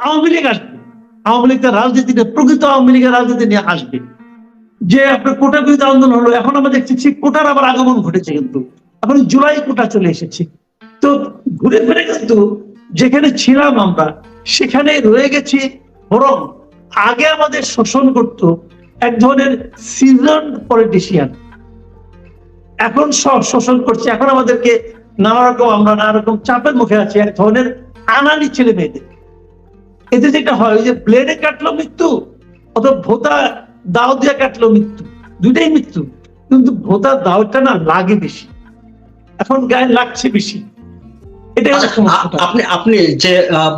আওয়ামী লীগ আসবে, আওয়ামী লীগের রাজনীতিতে প্রকৃত আওয়ামী লীগের রাজনীতি নিয়ে আসবে। যে আপনার কোটা বিরোধী আন্দোলন হলো, এখন আমরা দেখছি ঠিক কোটার আবার আগমন ঘটেছে, কিন্তু এখন জুলাই কোটা চলে এসেছে। তো ঘুরে ফিরে কিন্তু যেখানে ছিলাম আমরা সেখানে রয়ে গেছি, বরং আগে আমাদের শোষণ করত এক ধরনের সিজন পলিটিশিয়ান, এখন সব শোষণ করছে। এখন আমাদেরকে আমরা নানা রকম চাপের মুখে আছি এক ধরনের আনানি ছেলে মেয়েদের। এতে যেটা হয়, ওই যে ব্লেডে কাটলো মৃত্যু, অথবা ভোতা দাও দিয়ে কাটলো মৃত্যু, দুইটাই মৃত্যু, কিন্তু ভোতা দাওটা না লাগে বেশি, এখন গায়ে লাগছে বেশি। আপনি যে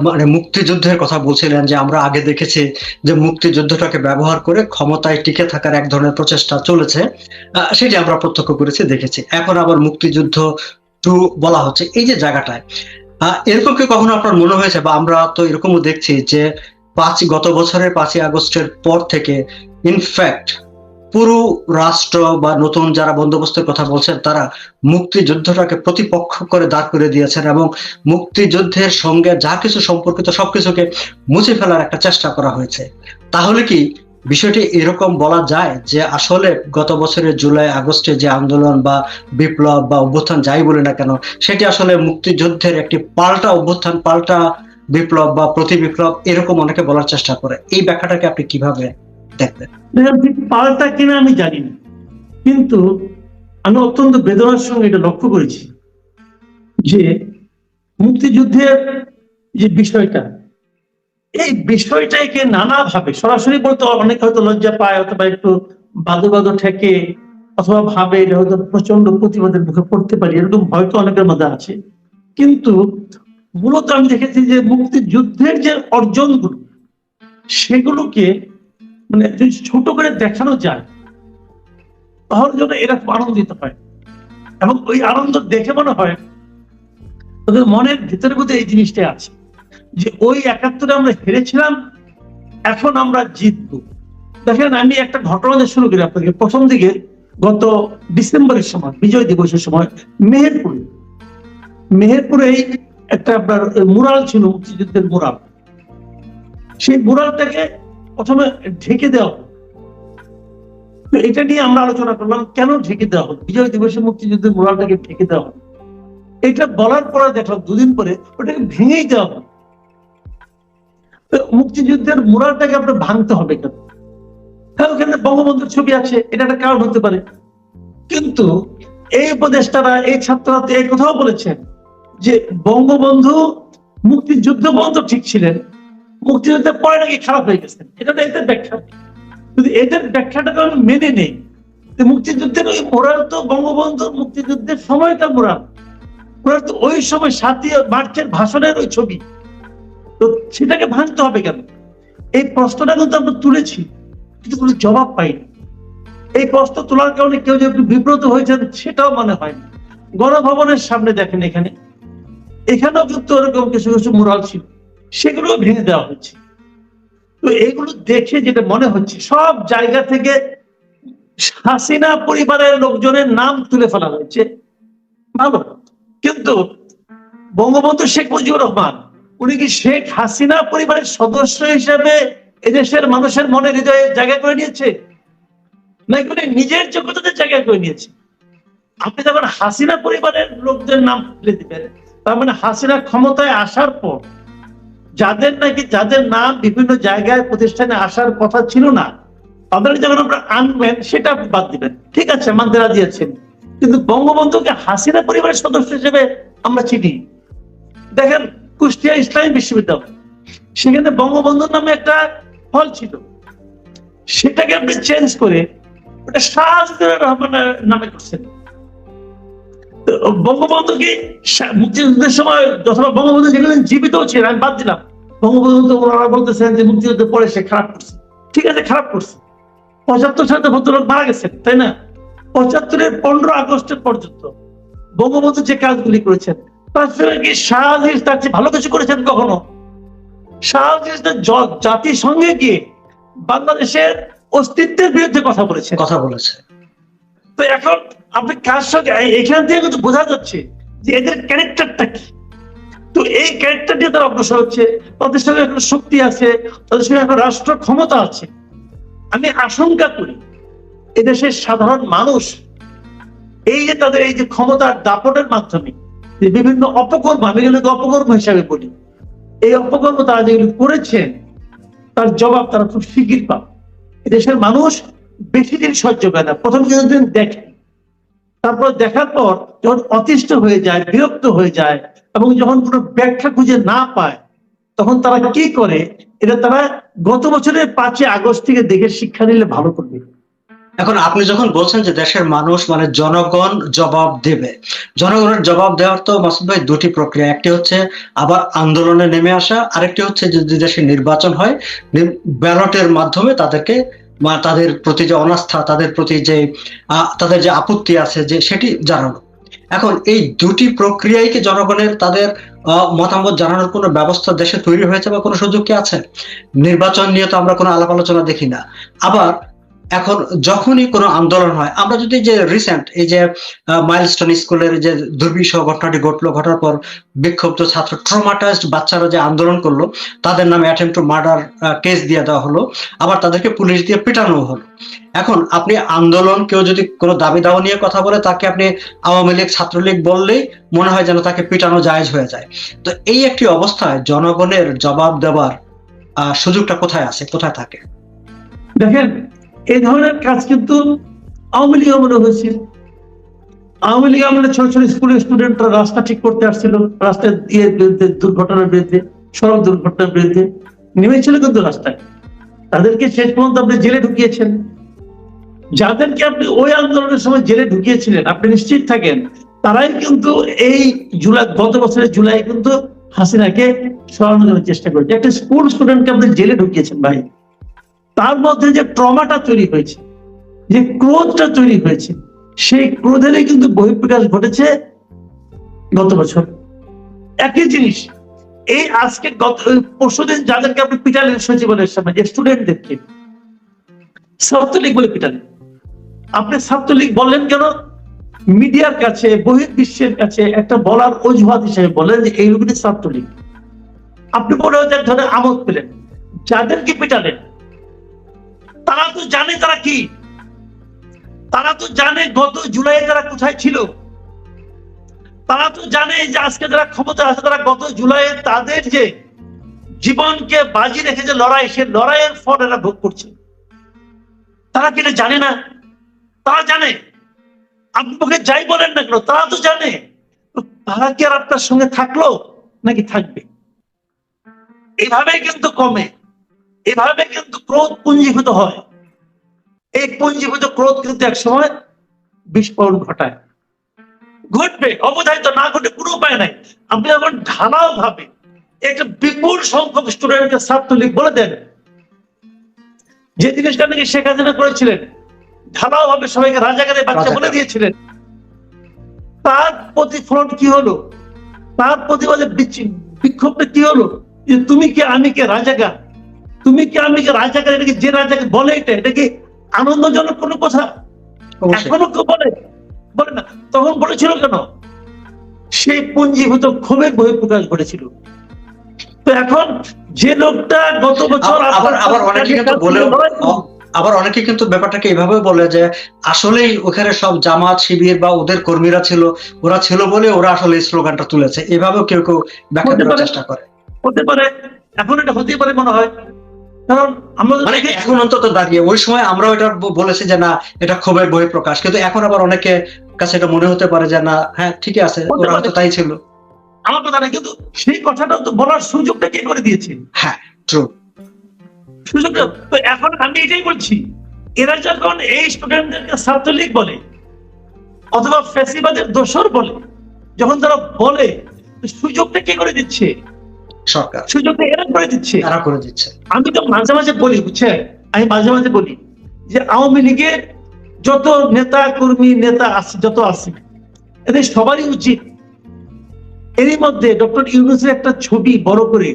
মানে মুক্তিযুদ্ধের কথা বলছিলেন, যে আমরা আগে দেখেছি যে মুক্তিযুদ্ধটাকে ব্যবহার করে ক্ষমতায় টিকে থাকার এক ধরনের প্রচেষ্টা চলেছে, সেটি আমরা প্রত্যক্ষ করেছি, দেখেছি। এখন আবার মুক্তিযুদ্ধ 2 বলা হচ্ছে। এই যে জায়গাটায় এরকম কি কখনো আপনার মনে হয়েছে, বা আমরা তো এরকমও দেখছি যে গত বছরের 5ই আগস্টের পর থেকে ইনফ্যাক্ট পুরো রাষ্ট্র বা নতুন যারা বন্দোবস্তের কথা বলছেন তারা মুক্তিযুদ্ধটাকে প্রতিপক্ষ করে দাঁড় করে দিয়েছেন, এবং মুক্তিযুদ্ধের সঙ্গে যা কিছু সম্পর্কিত সবকিছুকে মুছে ফেলার একটা চেষ্টা করা হয়েছে। তাহলে কি বিষয়টি এরকম বলা যায় যে আসলে গত বছরের জুলাই আগস্টে যে আন্দোলন বা বিপ্লব বা অভ্যুত্থান যাই বলি না কেন, সেটি আসলে মুক্তিযুদ্ধের একটি পাল্টা অভ্যুত্থান, পাল্টা বিপ্লব বা প্রতি বিপ্লব, এরকম অনেকে বলার চেষ্টা করে। এই ব্যাখ্যাটাকে আপনি কিভাবে দেখবেন? পাল্টা কিনা আমি জানি না, কিন্তু আমি অত্যন্ত বেদনার সঙ্গে এটা লক্ষ্য করেছি যে মুক্তিযুদ্ধের যে বিষয়টা, এই বিষয়টাকে নানাভাবে, সরাসরি বলতে অনেকে হয়তো লজ্জা পায়, অথবা একটু বাদো বাদো ঠেকে, অথবা ভাবে এটা হয়তো প্রচন্ড প্রতিবাদের মুখে পড়তে পারি, এরকম হয়তো অনেকের মধ্যে আছে। কিন্তু মূলত আমি দেখেছি যে মুক্তিযুদ্ধের যে অর্জনগুলো, সেগুলোকে মানে যদি ছোট করে দেখানো যায় তাহলে যেন এরা খুব আনন্দিত হয়, এবং ওই আনন্দ দেখে মনে হয় ওদের মনের ভিতরে বোধহয় এই জিনিসটা আছে যে ওই 71-এ আমরা হেরেছিলাম, এখন আমরা জিতবো। দেখেন, আমি একটা ঘটনা দিয়ে শুরু করি আপনাকে। প্রথম দিকে গত ডিসেম্বরের সময়, বিজয় দিবসের সময়, মেহেরপুরে একটা আপনার মুরাল ছিল, মুক্তিযুদ্ধের মুরাল। সেই মুরালটাকে প্রথমে ঢেকে দেওয়া হলো। তো এটা নিয়ে আমরা আলোচনা করলাম, কেন ঢেকে দেওয়া হলো, বিজয় দিবসে মুক্তিযুদ্ধের মুরালটাকে ঢেকে দেওয়া হলো। এটা বলার পরে দেখলাম 2 দিন পরে ওটাকে ভেঙেই দেওয়া হলো। মুক্তিযুদ্ধের মুরালটাকে আপনার ভাঙতে হবে কেন? হ্যাঁ, ওখানে বঙ্গবন্ধুর ছবি আছে, এটা একটা কারণ হতে পারে, কিন্তু এই উপদেষ্টারা, এই ছাত্ররা তো এই কথাও বলেছেন যে বঙ্গবন্ধু মুক্তিযুদ্ধ পর্যন্ত ঠিক ছিলেন, মুক্তিযুদ্ধের পরে নাকি খারাপ হয়ে গেছেন। এটা তো এদের ব্যাখ্যা। যদি এদের ব্যাখ্যাটাকে আমি মেনে নেই, মুক্তিযুদ্ধের ওই মোরাল তো বঙ্গবন্ধুর মুক্তিযুদ্ধের সময়টা মোরাল তো ওই সময় 7ই মার্চের ভাষণের ওই ছবি, তো সেটাকে ভাঙতে হবে কেন? এই প্রশ্নটা কিন্তু আমরা তুলেছি, কিন্তু কোনো জবাব পাইনি। এই প্রশ্ন তোলার কারণে কেউ যে একটু বিব্রত হয়েছেন সেটাও মনে হয় না। গণভবনের সামনে দেখেন, এখানেও কিন্তু ওরকম কিছু কিছু মুরাল ছিল, সেগুলো ভেঙে দেওয়া হচ্ছে। তো এগুলো দেখে যেটা মনে হচ্ছে, সব জায়গা থেকে হাসিনা পরিবারের লোকজনের নাম তুলে ফেলা হয়েছে, ভালো, কিন্তু বঙ্গবন্ধু শেখ মুজিবুর রহমান, উনি কি শেখ হাসিনা পরিবারের সদস্য হিসেবে এদেশের মানুষের মনে হৃদয়ে জায়গা করে নিয়েছে, নাকি উনি নিজের যোগ্যতাতে জায়গা করে নিয়েছে? আপনি যখন হাসিনা পরিবারের লোকদের নাম তুলে দিবেন, তার মানে হাসিনা ক্ষমতায় আসার পর যাদের নাম বিভিন্ন জায়গায় প্রতিষ্ঠানে আসার কথা ছিল না, তাদের যখন আপনারা আনবেন, সেটা আপনি বাদ দিবেন, ঠিক আছে, মানতে রাজি আছেন। কিন্তু বঙ্গবন্ধুকে হাসিনা পরিবারের সদস্য হিসেবে আমরা চিনি। দেখেন, কুষ্টিয়া ইসলামী বিশ্ববিদ্যালয়, সেখানে বঙ্গবন্ধুর নামে একটা হল ছিল, সেটাকে আপনি চেঞ্জ করে ওটা শাহজাহান রহমানের নামে করছেন। বঙ্গবন্ধু কি মুক্তিযুদ্ধের সময়, অথবা বঙ্গবন্ধু যেগুলো জীবিত ছিলেন, আমি বাদ দিলাম, বঙ্গবন্ধু ওনারা বলতেছেন যে মুক্তিযুদ্ধের পরে সে খারাপ করছে, ঠিক আছে, খারাপ করছে। 75 সালে ভদ্রলোক মারা গেছেন, তাই না? 75-এর 15 আগস্টের পর্যন্ত বঙ্গবন্ধু যে কাজগুলি করেছেন, তার সঙ্গে কি শাহজাহান তার চেয়ে ভালো কিছু করেছেন কখনো? শাহজাহান জাতিসংঘে গিয়ে বাংলাদেশের অস্তিত্বের বিরুদ্ধে কথা বলেছে। তো এখন আপনি কার সঙ্গে, এখান থেকে কিন্তু বোঝা যাচ্ছে যে এদের ক্যারেক্টারটা কি। তো এই ক্যারেক্টার দিয়ে তারা অগ্রসর হচ্ছে, তাদের সঙ্গে একটা শক্তি আছে, তাদের সঙ্গে একটা রাষ্ট্র ক্ষমতা আছে। আমি আশঙ্কা করি এদেশের সাধারণ মানুষ এই যে তাদের এই যে ক্ষমতার দাপটের মাধ্যমে যে বিভিন্ন অপকর্ম, আমি এগুলোকে অপকর্ম হিসাবে বলি, এই অপকর্ম তারা যেগুলো করেছেন তার জবাব তারা খুব শিগগির পাবে। এদেশের মানুষ বেশি দিন সহ্য করে না, প্রথম কিছুদিন দেখে, তারপর দেখার পর যখন অতিষ্ঠ হয়ে যায়, বিরক্ত হয়ে যায় এবং যখন কোনো ব্যাখ্যা খুঁজে না পায়, তখন তারা কি করে, এটা তারা গত বছরের 5ই আগস্ট থেকে দেখে শিক্ষা নিলে ভালো করবে। এখন আপনি যখন বলছেন যে দেশের মানুষ মানে জনগণ জবাব দেবে, জনগণের জবাব দেওয়ার তো মাসুদ ভাই দুটি প্রক্রিয়া, একটি হচ্ছে আবার আন্দোলনে নেমে আসা, আরেকটি হচ্ছে যদি দেশে নির্বাচন হয় ব্যালটের মাধ্যমে তাদেরকে তাদের প্রতি যে অনাস্থা, তাদের প্রতি যে তাদের যে আপত্তি আছে যে সেটি জানানো। এখন এই দুটি প্রক্রিয়ায় কি জনগণের তাদের মতামত জানানোর কোনো ব্যবস্থা দেশে তৈরি হয়েছে বা কোনো সুযোগ কি আছে? নির্বাচন নিয়ে তো আমরা কোনো আলাপ আলোচনা দেখি না। আবার এখন যখনই কোনো আন্দোলন হয়, আমরা যদি যে রিসেন্ট এই যে মাইলস্টোন স্কুলের যে দুর্বিষহ ঘটনাটি ঘটলো, ঘটার পর বিক্ষুব্ধ ছাত্র ট্রমাটাইজড বাচ্চারা যে আন্দোলন করলো, তাদের নামে অ্যাটেম্প টু মার্ডার কেস দিয়ে দেওয়া হলো, আবার তাদেরকে পুলিশ দিয়ে পিটানো হলো। এখন আপনি আন্দোলন, কেউ যদি কোনো দাবি দাওয়া নিয়ে কথা বলে তাকে আপনি আওয়ামী লীগ ছাত্রলীগ বললেই মনে হয় যেন তাকে পিটানো জায়েজ হয়ে যায়। তো এই একটি অবস্থায় জনগণের জবাব দেওয়ার সুযোগটা কোথায় আছে, কোথায় থাকে? দেখেন, এই ধরনের কাজ কিন্তু আওয়ামী লীগ আমলে হয়েছে। আওয়ামী লীগ আমলে ছোট ছোট স্কুলের স্টুডেন্টরা রাস্তা ঠিক করতে আসছিল, রাস্তার দিয়ে বিরুদ্ধে, দুর্ঘটনার বিরুদ্ধে, সড়ক দুর্ঘটনার বিরুদ্ধে নেমেছিল কিন্তু রাস্তায়, তাদেরকে শেষ পর্যন্ত আপনি জেলে ঢুকিয়েছেন। যাদেরকে আপনি ওই আন্দোলনের সময় জেলে ঢুকিয়েছিলেন, আপনি নিশ্চিত থাকেন তারাই কিন্তু এই জুলাই, গত বছরের জুলাই কিন্তু হাসিনাকে সরানোর জন্য চেষ্টা করেছে। একটা স্কুল স্টুডেন্টকে আপনি জেলে ঢুকিয়েছেন ভাই, তার মধ্যে যে ট্রমাটা তৈরি হয়েছে, যে ক্রোধটা তৈরি হয়েছে, সেই ক্রোধেরই কিন্তু বহিঃপ্রকাশ ঘটেছে গত বছর। একই জিনিস এই আজকে পরশুদিন যাদেরকে আপনি পিটালেন সচিবালয়ের সামনে, যে স্টুডেন্টদেরকে ছাত্রলীগ বলে পিটালেন, আপনি ছাত্রলীগ বললেন কেন? মিডিয়ার কাছে, বহির্বিশ্বের কাছে একটা বলার অজুহাত হিসেবে বলেন যে এই লোকটি ছাত্রলীগ। আপনি মনে হচ্ছে এক ধরনের আমোদ পেলেন। যাদেরকে পিটালেন তারা তো জানে তারা কি, তারা তো জানে গত জুলাইয়ে তারা কোথায় ছিল, তারা তো জানে যে আজকে যারা ক্ষমতা আছে তারা গত জুলাইয়ে তাদের যে জীবনকে বাজি রেখে যে লড়াই, সে লড়াইয়ের ফল এরা ভোগ করছে। তারা কি এটা জানে না? তারা জানে। আপনি মুখে যাই বলেন না কেন, তারা তো জানে। তারা কি আর আপনার সঙ্গে থাকলো নাকি থাকবে? এভাবে কিন্তু কমে, এভাবে কিন্তু ক্রোধ পুঞ্জীভূত হয়। এই পুঞ্জীভূত ক্রোধ কিন্তু এক সময় বিস্ফোরণ ঘটায়, ঘটবে, অবধারিত না ঘটে কোনো উপায় নাই। আপনি যখন ঢালাও ভাবে একটা বিপুল সংখ্যক স্টুডেন্টকে ছাত্রলীগ বলে দেন, যে জিনিসটা নাকি শেখ হাসিনা করেছিলেন, ঢালাও ভাবে সবাইকে রাজাকারের বাচ্চা বলে দিয়েছিলেন, তার প্রতিফলন কি হলো? তার প্রতিবাদে বিক্ষোভটা কি হলো? যে তুমি কি আমি কে রাজাকার, তুমি কি আমি কে রাজাকার, এটা কি যে রাজাকে বলে, এটা কি আনন্দজনক কোনো কথা? এখনো কেউ বলে বলে না। তখন বলেছিল কেন? সেই পুঞ্জীভূত ক্ষোভের বহিঃপ্রকাশ ঘটেছিল। তো এখন যে লোকটা গত বছর আবার অনেকে কিন্তু ব্যাপারটাকে এভাবে বলে যে আসলেই ওখানে সব জামাত শিবির বা ওদের কর্মীরা ছিল, ওরা ছিল বলে ওরা আসলে এই স্লোগানটা তুলেছে, এভাবেও কেউ কেউ ব্যাখ্যা করার চেষ্টা করে। হতে পারে, এখন এটা হতেই পারে মনে হয়। কারণ আমরা মানে এখন অন্তত দাঁড়িয়ে, ওই সময় আমরা এটা বলেছি যে না এটা ক্ষোভের বহিঃপ্রকাশ, কিন্তু এখন আবার অনেকে কাছে এটা মনে হতে পারে যে না হ্যাঁ ঠিকই আছে, ওরা হয়তো তাই ছিল। আমার কথা না, কিন্তু সেই কথাটা তো বলার সুযোগটা কে করে দিয়েছে? হ্যাঁ ট্রু, সুযোগটা তো এখন আমি এটাই বলছি, এরা যখন এই স্টুডেন্টদেরকে ছাত্রলীগ বলে অথবা ফ্যাসিবাদের দোসর বলে, যখন তারা বলে, সুযোগটা কে করে দিচ্ছে? সরকার। সুযোগটা এরা করে দিচ্ছে, তারা করে দিচ্ছে। আমি তো মাঝে মাঝে বলি, বুঝছেন, আমি মাঝে মাঝে বলি যে আওয়ামী লীগের যত নেতা কর্মী নেতা আছে, যত আছে, এদের সবারই উচিত এরই মধ্যে ডক্টর ইউনূসের একটা ছবি বড় করে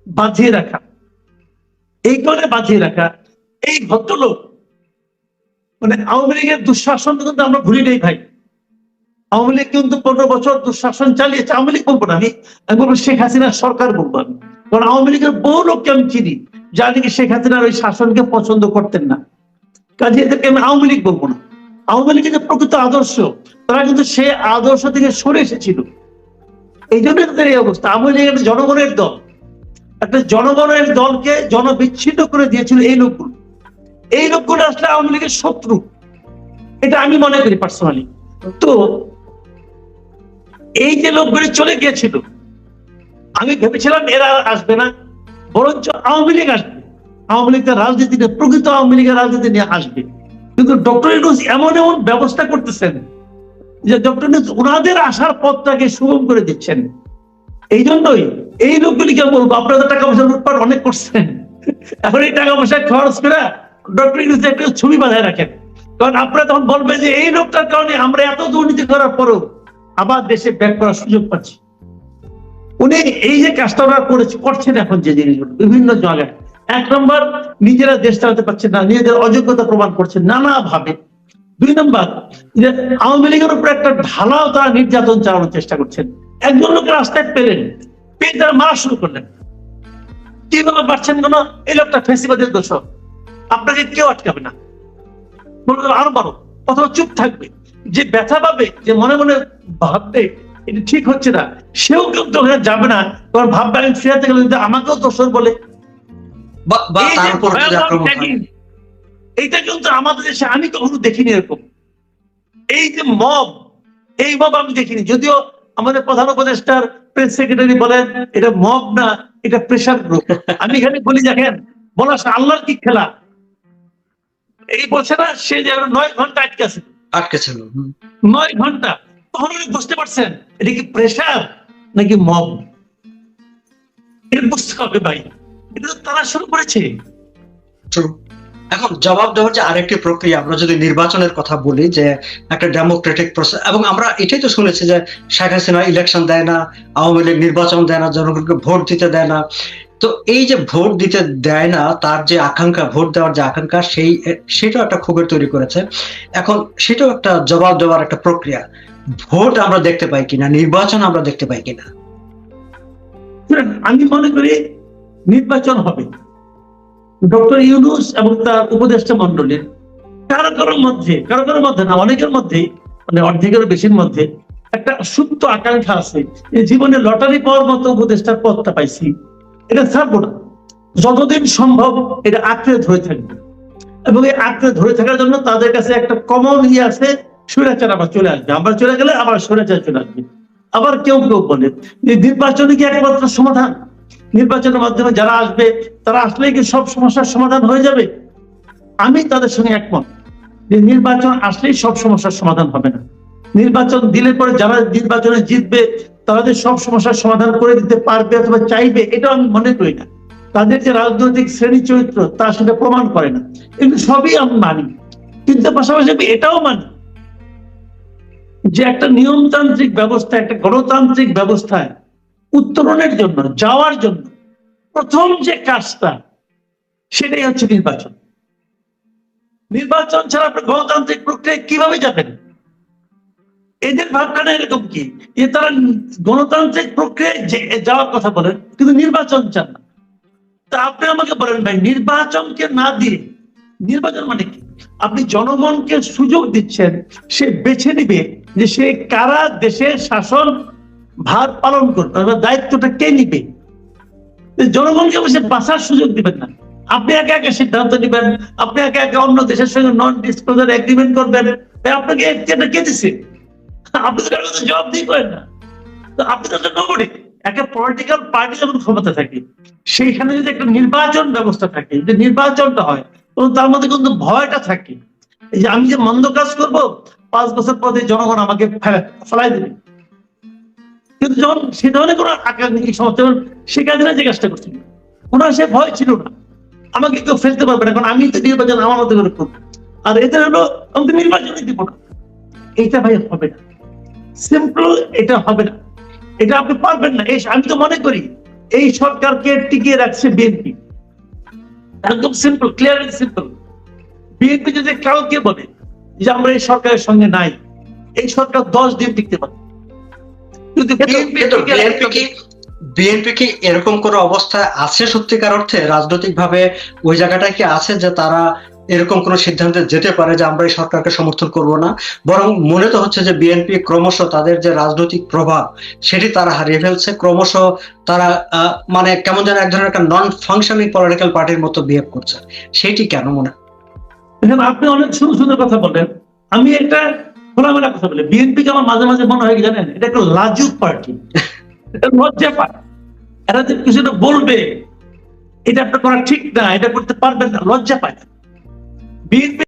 বাঁধিয়ে রাখা। এই কারণে বাঁধিয়ে রাখা, এই ভদ্রলোক মানে আওয়ামী লীগের দুঃশাসন কিন্তু আমরা ভুলি নেই ভাই, আওয়ামী লীগ কিন্তু 15 বছর দুঃশাসন চালিয়েছে। আওয়ামী লীগ বলবো না, আমি বলবো শেখ হাসিনার সরকার বলবো আমি। কারণ আওয়ামী লীগের বহু লোককে আমি চিনি যারা নাকি শেখ হাসিনার ওই শাসনকে পছন্দ করতেন না। কাজে এদেরকে আমি আওয়ামী লীগ বলবো না। আওয়ামী লীগের যে প্রকৃত আদর্শ, তারা কিন্তু সে আদর্শ থেকে সরে এসেছিল। এই জন্য তাদের এই অবস্থা। আওয়ামী লীগ একটা জনগণের দল, একটা জনগণের দলকে জনবিচ্ছিন্ন করে দিয়েছিল এই লোকগুলো। এই লোকগুলো আসলে আওয়ামী লীগের শত্রু, এটা আমি মনে করি পার্সোনালি। তো এই যে লোকগুলি চলে গিয়েছিল, আমি ভেবেছিলাম এরা আসবে না, বরঞ্চ আওয়ামী লীগ আসবে। আওয়ামী লীগ তার রাজনীতিতে, প্রকৃত আওয়ামী লীগের রাজনীতি নিয়ে আসবে। কিন্তু ডক্টর ইউনূস এমন এমন ব্যবস্থা করতেছেন যে ডক্টর ইউনূস ওনাদের আসার পথটাকে সুগম করে দিচ্ছেন। এই জন্যই এই লোকগুলিকে বলবো, আপনাদের টাকা পয়সা লুটপাট অনেক করছেন, এখন এই টাকা পয়সা খরচ করে ডক্টর ইউনূস একটা ছবি বাঁধায় রাখেন। কারণ আপনারা তখন বলবেন যে এই লোকটার কারণে আমরা এত দুর্নীতি করার পরও আবার দেশে ব্যাক করার সুযোগ পাচ্ছি। উনি এই যে কাজটা ওরা করছেন এখন যে জিনিসগুলো বিভিন্ন জায়গায়, 1 নম্বর নিজেরা দেশ চালাতে পারছেন না, নিজেদের অযোগ্যতা প্রমাণ করছেন নানা ভাবে। 2 নম্বর যে আওয়ামী লীগের উপর একটা ঢালাও তারা নির্যাতন চালানোর চেষ্টা করছেন। একজন লোকের রাস্তায় পেলেন, পেয়ে তারা মারা শুরু করলেন। কিভাবে পারছেন কেন? এই লোকটা ফেসিবাদের দোষক, আপনাকে কেউ আটকাবে না, বলবে আরো বারো, অথবা চুপ থাকবে। যে ব্যথা পাবে, যে মনে মনে ভাববে এটা ঠিক হচ্ছে না, সেও কিন্তু ওখানে যাবে না, কারণ ভাববে আমি ফিরাতে গেলে যদি আমাকেও দোষর বলে। এই যে ভয়াবহ tagging, এইটা কিন্তু আমাদের দেশে আমি কখনো দেখিনি এরকম। এই যে মব, এই মব আমি দেখিনি। যদিও আমাদের প্রধান উপদেষ্টার প্রেস সেক্রেটারি বলেন এটা মব না, এটা প্রেশার গ্রুপ। আমি এখানে বলি দেখেন, বলা আল্লাহর কি খেলা। এই বলছে না সে যে 9 ঘন্টা আটকে ছিল, 9 ঘন্টা। তখন উনি বুঝতে পারছেন এটা কি প্রেশার নাকি মব, এটা বুঝতে হবে ভাই। এটা তো তারা শুরু করেছে। এখন জবাব দেওয়ার যে আরেকটি প্রক্রিয়া, আমরা যদি নির্বাচনের কথা বলি, যে একটা ডেমোক্রেটিক প্রসেস, এবং আমরা এটাই তো শুনেছি যে শেখ হাসিনা ইলেকশন দেয় না, আওয়ামী লীগ নির্বাচন দেয় না, জনগণকে ভোট দিতে দেয় না। তো এই যে ভোট দিতে দেয় না, তার যে আকাঙ্ক্ষা, ভোট দেওয়ার যে আকাঙ্ক্ষা, সেটাও একটা ক্ষোভের তৈরি করেছে। এখন সেটাও একটা জবাব দেওয়ার একটা প্রক্রিয়া। ভোট আমরা দেখতে পাই কিনা, নির্বাচন আমরা দেখতে পাই কিনা? আমি মনে করি নির্বাচন হবে। ডক্টর ইউনূস এবং তার উপদেষ্টা মন্ডলীর কারো কারোর মধ্যে না, অনেকের মধ্যেই, মানে অর্ধেকেরও বেশির মধ্যে একটা সুপ্ত আকাঙ্ক্ষা আছে যে জীবনে লটারি পাওয়ার মতো উপদেষ্টার পদটা পাইছি, এটা ছাড়বো না, যতদিন সম্ভব এটা আঁকড়ে ধরে থাকবে। এবং এই আঁকড়ে ধরে থাকার জন্য তাদের কাছে একটা কমন আছে, স্বৈরাচার আবার চলে আসবে, আমরা চলে গেলে আবার স্বৈরাচার চলে আসবে। আবার কেউ কেউ বলে যে নির্বাচনে কি একমাত্র সমাধান, নির্বাচনের মাধ্যমে যারা আসবে তারা আসলেই কি সব সমস্যার সমাধান হয়ে যাবে? আমি তাদের সঙ্গে একমত যে নির্বাচন আসলেই সব সমস্যার সমাধান হবে না। নির্বাচন দিলে পরে যারা নির্বাচনে জিতবে তারা যে সব সমস্যার সমাধান করে দিতে পারবে অথবা চাইবে, এটা আমি মনে করি না। তাদের যে রাজনৈতিক শ্রেণী চরিত্র তা সেটা প্রমাণ করে না। এগুলো সবই আমি মানি, কিন্তু পাশাপাশি আমি এটাও মানি যে একটা নিয়মতান্ত্রিক ব্যবস্থা, একটা গণতান্ত্রিক ব্যবস্থায় উত্তরণের জন্য, যাওয়ার জন্য প্রথম যে কাজটা সেটাই হচ্ছে নির্বাচন। নির্বাচন ছাড়া আপনি গণতান্ত্রিক প্রক্রিয়ায় কিভাবে যাবেন? এদের ভাবখানা এরকম কি যে তারা গণতান্ত্রিক প্রক্রিয়ায় যাওয়ার কথা বলেন কিন্তু নির্বাচন চান না। তা আপনি আমাকে বলেন ভাই, নির্বাচনকে না দিয়ে, নির্বাচন মানে কি? আপনি জনগণকে সুযোগ দিচ্ছেন, সে বেছে নিবে যে সে কারা দেশের শাসন ভার পালন করবে, দায়িত্বটা কে নিবে। জনগণকে বসে বাঁচার সুযোগ দিবেন না। আপনি একে একে সিদ্ধান্ত নিবেন, আপনি একে একে অন্য দেশের সঙ্গে নন ডিসক্লোজার এগ্রিমেন্ট করবেন। আপনাকে কে দিচ্ছে? আপনি তো কারো কাছে জবাব দিয়ে করেন না। তো আপনি তো নবডি। একটা পলিটিক্যাল পার্টি যখন ক্ষমতা থাকে, সেইখানে যদি একটা নির্বাচন ব্যবস্থা থাকে, যদি নির্বাচনটা হয়, তখন তার মধ্যে কিন্তু ভয়টা থাকে। এই যে আমি যে মন্দ কাজ করব, 5 বছর পরে জনগণ আমাকে ফেলাই দেবে। কিন্তু যখন সে ধরনের কোনো আকাঙ্ক্ষিক সমস্যা, শেখ হাসিনা যে কাজটা করছিল, ওনার সে ভয় ছিল না, আমাকে কেউ ফেলতে পারবে না, কারণ আমি তো নির্বাচন আমার মতো করে করবো। আর এদের হলো আমি তো নির্বাচনই দিব না। এইটা ভাই হবে না, সিম্পল, এটা হবে না, এটা আপনি পারবেন না। আমি তো মনে করি এই সরকারকে টিকিয়ে রাখছে বিএনপি, একদম simple, clear and simple. BNP যদি কাউকে বলে যে আমরা এই সরকারের সঙ্গে নাই, এই সরকার 10 দিন টিকতে পারে। যদি বিএনপি কি এরকম কোন অবস্থায় আছে সত্যিকার অর্থে রাজনৈতিক ভাবে ওই জায়গাটায় কি আছে যে তারা এরকম কোন সিদ্ধান্তে যেতে পারে যে আমরা এই সরকারকে সমর্থন করব না? বরং মনে তো হচ্ছে যে বিএনপি ক্রমশ তাদের যে রাজনৈতিক প্রভাব সেটি তারা হারিয়ে ফেলছে, ক্রমশ তারা মানে কেমন যেন এক ধরনের একটা নন ফাংশনিং পলিটিক্যাল পার্টির মতো বিহেভ করছে, সেটি কেন মনে হয়? দেখেন, আপনি অনেক সুন্দর সুন্দর কথা বলেন, আমি একটা খোলামেলা কথা বলি, বিএনপিকে আমার মাঝে মাঝে মনে হয় কি জানেন, এটা একটা লাজুক পার্টি, এটা লজ্জা পায়। এরা যে কিছু একটা বলবে, এটা আপনার করা ঠিক না, এটা করতে পারবেন না, লজ্জা পায়। বিএনপি